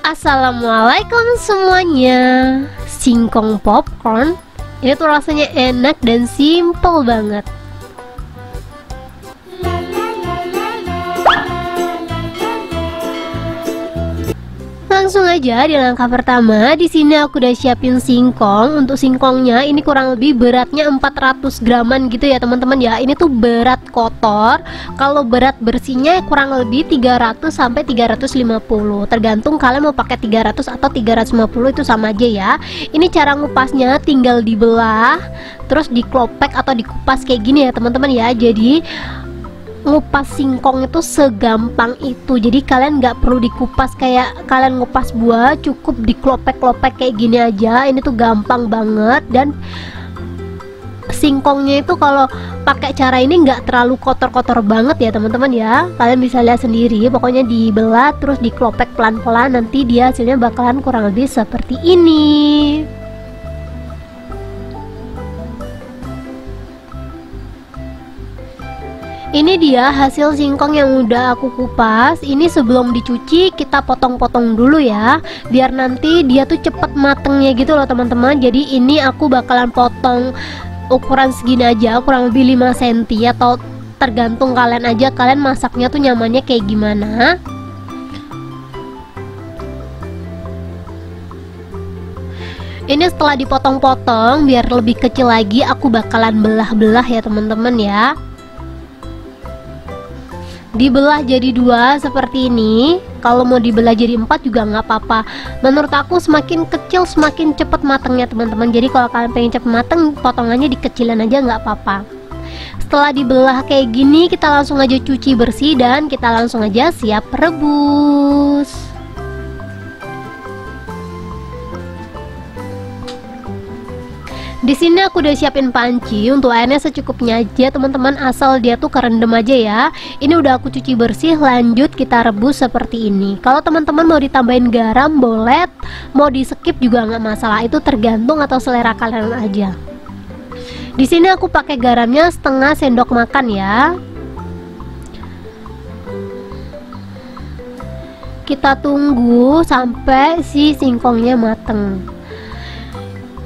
Assalamualaikum semuanya. Singkong popcorn ini tuh rasanya enak dan simple banget. Langsung aja di langkah pertama. Di sini aku udah siapin singkong. Untuk singkongnya ini kurang lebih beratnya 400 graman gitu ya teman-teman ya. Ini tuh berat kotor. Kalau berat bersihnya kurang lebih 300 sampai 350. Tergantung kalian mau pakai 300 atau 350, itu sama aja ya. Ini cara ngupasnya tinggal dibelah terus diklopek atau dikupas kayak gini ya teman-teman ya. Jadi ngupas singkong itu segampang itu. Jadi kalian nggak perlu dikupas kayak kalian ngupas buah, cukup diklopek-klopek kayak gini aja. Ini tuh gampang banget. Dan singkongnya itu kalau pakai cara ini nggak terlalu kotor-kotor banget ya teman-teman ya. Kalian bisa lihat sendiri, pokoknya dibelah terus diklopek pelan-pelan, nanti dia hasilnya bakalan kurang lebih seperti ini. Ini dia hasil singkong yang udah aku kupas. Ini sebelum dicuci kita potong-potong dulu ya, biar nanti dia tuh cepet matengnya gitu loh teman-teman. Jadi ini aku bakalan potong ukuran segini aja, kurang lebih 5 cm, atau tergantung kalian aja, kalian masaknya tuh nyamannya kayak gimana. Ini setelah dipotong-potong biar lebih kecil lagi, aku bakalan belah-belah ya teman-teman ya. Dibelah jadi 2 seperti ini. Kalau mau dibelah jadi 4 juga nggak apa-apa. Menurut aku semakin kecil semakin cepet matangnya teman-teman. Jadi kalau kalian pengen cepet matang, potongannya dikecilin aja nggak apa-apa. Setelah dibelah kayak gini, kita langsung aja cuci bersih dan kita langsung aja siap rebus. Di sini aku udah siapin panci. Untuk airnya secukupnya aja teman-teman, asal dia tuh kerendam aja ya. Ini udah aku cuci bersih, lanjut kita rebus seperti ini. Kalau teman-teman mau ditambahin garam boleh, mau di skip juga nggak masalah, itu tergantung atau selera kalian aja. Di sini aku pakai garamnya setengah sendok makan ya. Kita tunggu sampai si singkongnya mateng.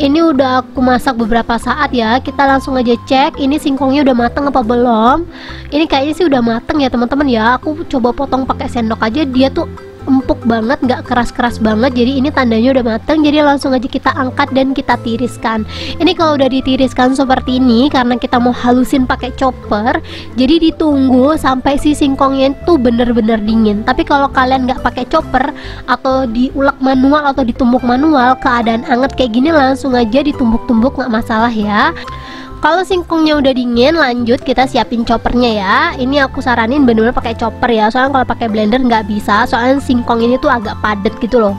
Ini udah aku masak beberapa saat ya. Kita langsung aja cek ini singkongnya udah mateng apa belum. Ini kayaknya sih udah mateng ya teman-teman ya. Aku coba potong pakai sendok aja, dia tuh empuk banget, nggak keras-keras banget. Jadi ini tandanya udah mateng. Jadi langsung aja kita angkat dan kita tiriskan. Ini kalau udah ditiriskan seperti ini, karena kita mau halusin pakai chopper, jadi ditunggu sampai si singkongnya itu bener-bener dingin. Tapi kalau kalian nggak pakai chopper atau diulek manual atau ditumbuk manual, keadaan anget kayak gini langsung aja ditumbuk-tumbuk, nggak masalah ya. Kalau singkongnya udah dingin, lanjut kita siapin choppernya ya. Ini aku saranin bener-bener pakai chopper ya, soalnya kalau pakai blender nggak bisa, soalnya singkong ini tuh agak padat gitu loh.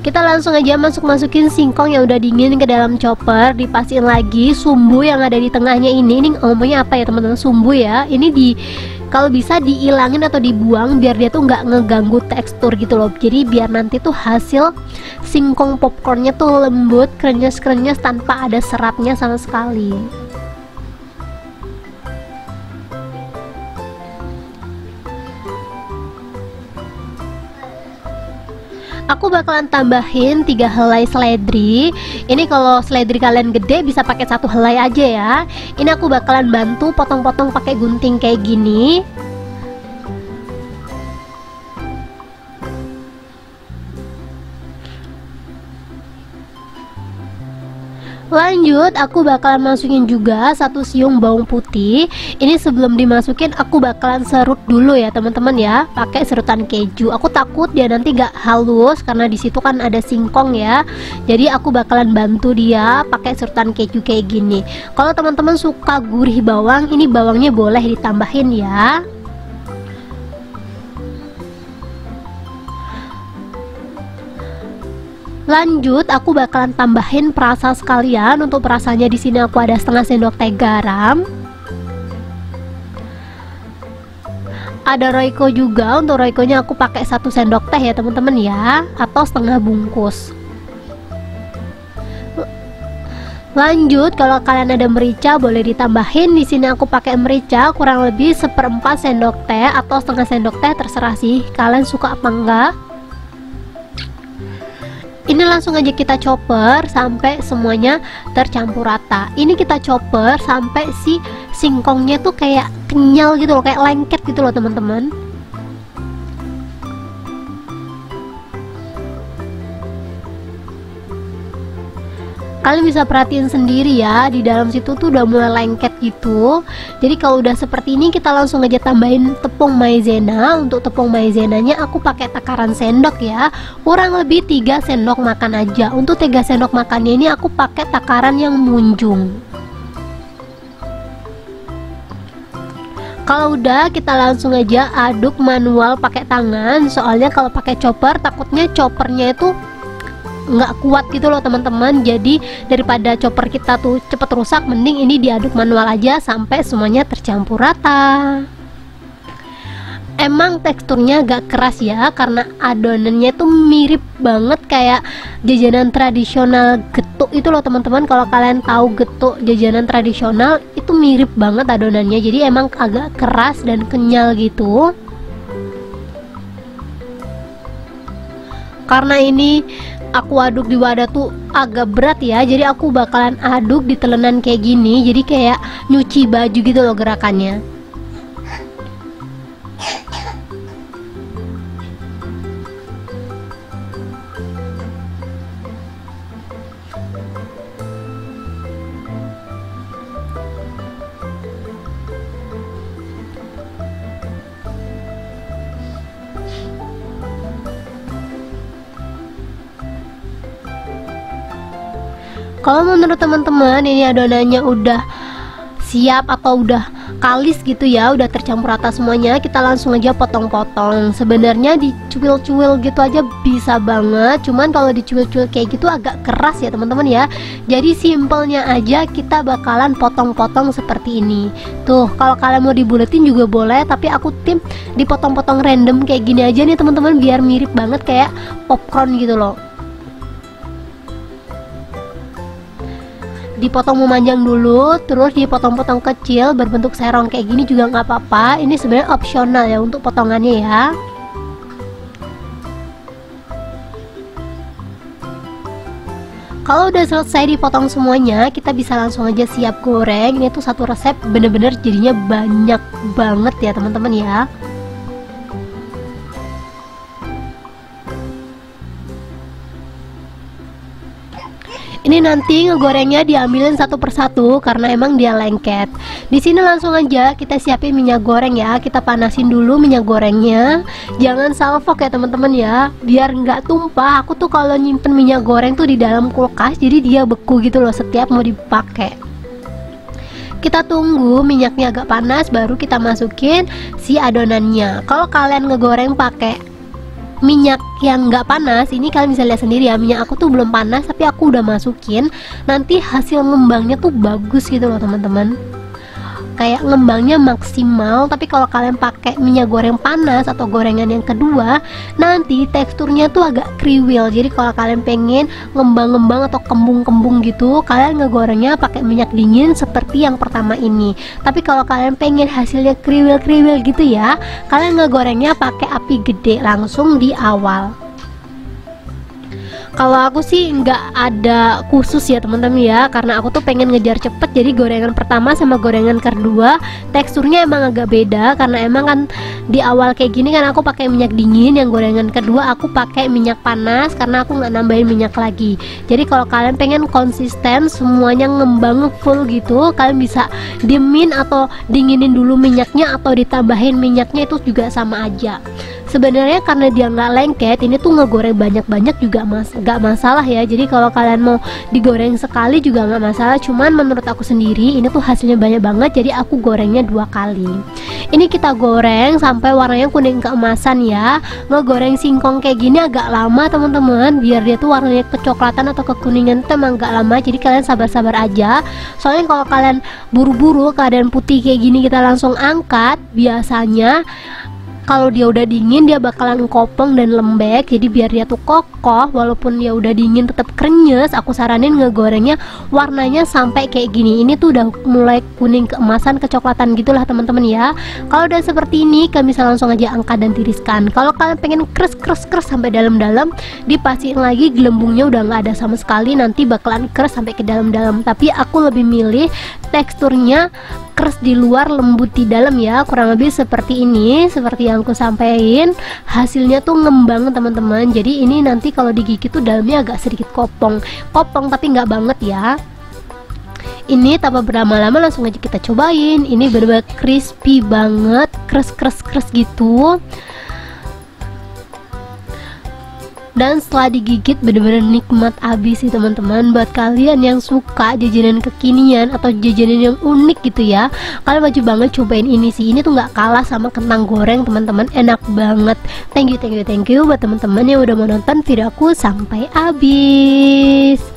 Kita langsung aja masukin singkong yang udah dingin ke dalam chopper, dipastiin lagi sumbu yang ada di tengahnya ini ngomongnya apa ya teman-teman, sumbu ya. Ini kalau bisa diilangin atau dibuang biar dia tuh nggak ngeganggu tekstur gitu loh. Jadi biar nanti tuh hasil singkong popcornnya tuh lembut, krenyes-krenyes tanpa ada seratnya sama sekali. Aku bakalan tambahin 3 helai seledri. Ini kalau seledri kalian gede bisa pakai 1 helai aja ya. Ini aku bakalan bantu potong-potong pakai gunting kayak gini. Lanjut aku bakalan masukin juga 1 siung bawang putih. Ini sebelum dimasukin aku bakalan serut dulu ya teman-teman ya, pakai serutan keju. Aku takut dia nanti gak halus karena disitu kan ada singkong ya. Jadi aku bakalan bantu dia pakai serutan keju kayak gini. Kalau teman-teman suka gurih bawang, ini bawangnya boleh ditambahin ya. Lanjut aku bakalan tambahin perasa sekalian. Untuk perasanya di sini aku ada setengah sendok teh garam. Ada roiko juga. Untuk roikonya aku pakai 1 sendok teh ya teman-teman ya, atau setengah bungkus. Lanjut kalau kalian ada merica boleh ditambahin. Di sini aku pakai merica kurang lebih 1/4 sendok teh atau setengah sendok teh, terserah sih kalian suka apa enggak. Ini langsung aja kita chopper sampai semuanya tercampur rata. Ini kita chopper sampai si singkongnya tuh kayak kenyal gitu loh, kayak lengket gitu loh teman-teman. Kalian bisa perhatiin sendiri ya, di dalam situ tuh udah mulai lengket gitu. Jadi kalau udah seperti ini kita langsung aja tambahin tepung maizena. Untuk tepung maizenanya aku pakai takaran sendok ya, kurang lebih 3 sendok makan aja. Untuk 3 sendok makannya ini aku pakai takaran yang munjung. Kalau udah, kita langsung aja aduk manual pakai tangan. Soalnya kalau pakai chopper takutnya choppernya itu nggak kuat gitu loh teman-teman. Jadi daripada chopper kita tuh cepet rusak, mending ini diaduk manual aja sampai semuanya tercampur rata. Emang teksturnya agak keras ya, karena adonannya tuh mirip banget kayak jajanan tradisional getuk itu loh teman-teman. Kalau kalian tahu getuk jajanan tradisional itu mirip banget adonannya, jadi emang agak keras dan kenyal gitu. Karena ini aku aduk di wadah tuh agak berat ya, jadi aku bakalan aduk di telenan kayak gini, jadi kayak nyuci baju gitu loh gerakannya. Kalau menurut teman-teman ini adonannya udah siap atau udah kalis gitu ya, udah tercampur rata semuanya, kita langsung aja potong-potong. Sebenarnya dicuil-cuil gitu aja bisa banget, cuman kalau dicuil-cuil kayak gitu agak keras ya teman-teman ya. Jadi simpelnya aja kita bakalan potong-potong seperti ini. Tuh, kalau kalian mau dibuletin juga boleh, tapi aku tim dipotong-potong random kayak gini aja nih teman-teman, biar mirip banget kayak popcorn gitu loh. Dipotong memanjang dulu, terus dipotong-potong kecil berbentuk serong kayak gini juga nggak apa-apa. Ini sebenarnya opsional ya untuk potongannya ya. Kalau udah selesai dipotong semuanya, kita bisa langsung aja siap goreng. Ini tuh satu resep bener-bener jadinya banyak banget ya teman-teman ya. Ini nanti ngegorengnya diambilin satu persatu karena emang dia lengket. Di sini langsung aja kita siapin minyak goreng ya. Kita panasin dulu minyak gorengnya. Jangan salvok ya teman-teman ya, biar nggak tumpah. Aku tuh kalau nyimpen minyak goreng tuh di dalam kulkas, jadi dia beku gitu loh setiap mau dipakai. Kita tunggu minyaknya agak panas, baru kita masukin si adonannya. Kalau kalian ngegoreng pakai minyak yang nggak panas, ini kalian bisa lihat sendiri ya, minyak aku tuh belum panas tapi aku udah masukin. Nanti hasil ngembangnya tuh bagus gitu loh teman-teman, kayak ngembangnya maksimal. Tapi kalau kalian pakai minyak goreng panas atau gorengan yang kedua, nanti teksturnya tuh agak kriwil. Jadi kalau kalian pengen ngembang-ngembang atau kembung-kembung gitu, kalian ngegorengnya pakai minyak dingin seperti yang pertama ini. Tapi kalau kalian pengen hasilnya kriwil-kriwil gitu ya, kalian ngegorengnya pakai api gede langsung di awal. Kalau aku sih nggak ada khusus ya teman-teman ya, karena aku tuh pengen ngejar cepet. Jadi gorengan pertama sama gorengan kedua teksturnya emang agak beda, karena emang kan di awal kayak gini kan aku pakai minyak dingin, yang gorengan kedua aku pakai minyak panas karena aku nggak nambahin minyak lagi. Jadi kalau kalian pengen konsisten semuanya ngembang full gitu, kalian bisa diemin atau dinginin dulu minyaknya atau ditambahin minyaknya, itu juga sama aja. Sebenarnya karena dia nggak lengket, ini tuh ngegoreng banyak-banyak juga nggak masalah ya. Jadi kalau kalian mau digoreng sekali juga nggak masalah, cuman menurut aku sendiri ini tuh hasilnya banyak banget, jadi aku gorengnya 2 kali. Ini kita goreng sampai warnanya kuning keemasan ya. Ngegoreng singkong kayak gini agak lama teman-teman, biar dia tuh warnanya kecoklatan atau kekuningan itu emang agak lama, jadi kalian sabar-sabar aja. Soalnya kalau kalian buru-buru keadaan putih kayak gini kita langsung angkat, biasanya kalau dia udah dingin dia bakalan kopong dan lembek. Jadi biar dia tuh kokoh walaupun dia udah dingin tetap krenyes, aku saranin ngegorengnya warnanya sampai kayak gini. Ini tuh udah mulai kuning keemasan kecoklatan gitulah teman-teman ya. Kalau udah seperti ini kalian bisa langsung aja angkat dan tiriskan. Kalau kalian pengen kres sampai dalam-dalam, dipastiin lagi gelembungnya udah nggak ada sama sekali, nanti bakalan kres sampai ke dalam-dalam. Tapi aku lebih milih teksturnya keras di luar lembut di dalam ya, kurang lebih seperti ini, seperti yang aku sampaikan. Hasilnya tuh ngembang teman-teman. Jadi ini nanti kalau digigit tuh dalamnya agak sedikit kopong tapi nggak banget ya. Ini tanpa berlama-lama langsung aja kita cobain. Ini bener-bener crispy banget, keras gitu. Dan setelah digigit bener-bener nikmat abis sih teman-teman. Buat kalian yang suka jajanan kekinian atau jajanan yang unik gitu ya, kalian wajib banget cobain ini sih. Ini tuh nggak kalah sama kentang goreng teman-teman, enak banget. Thank you buat teman-teman yang udah mau nonton video aku sampai habis.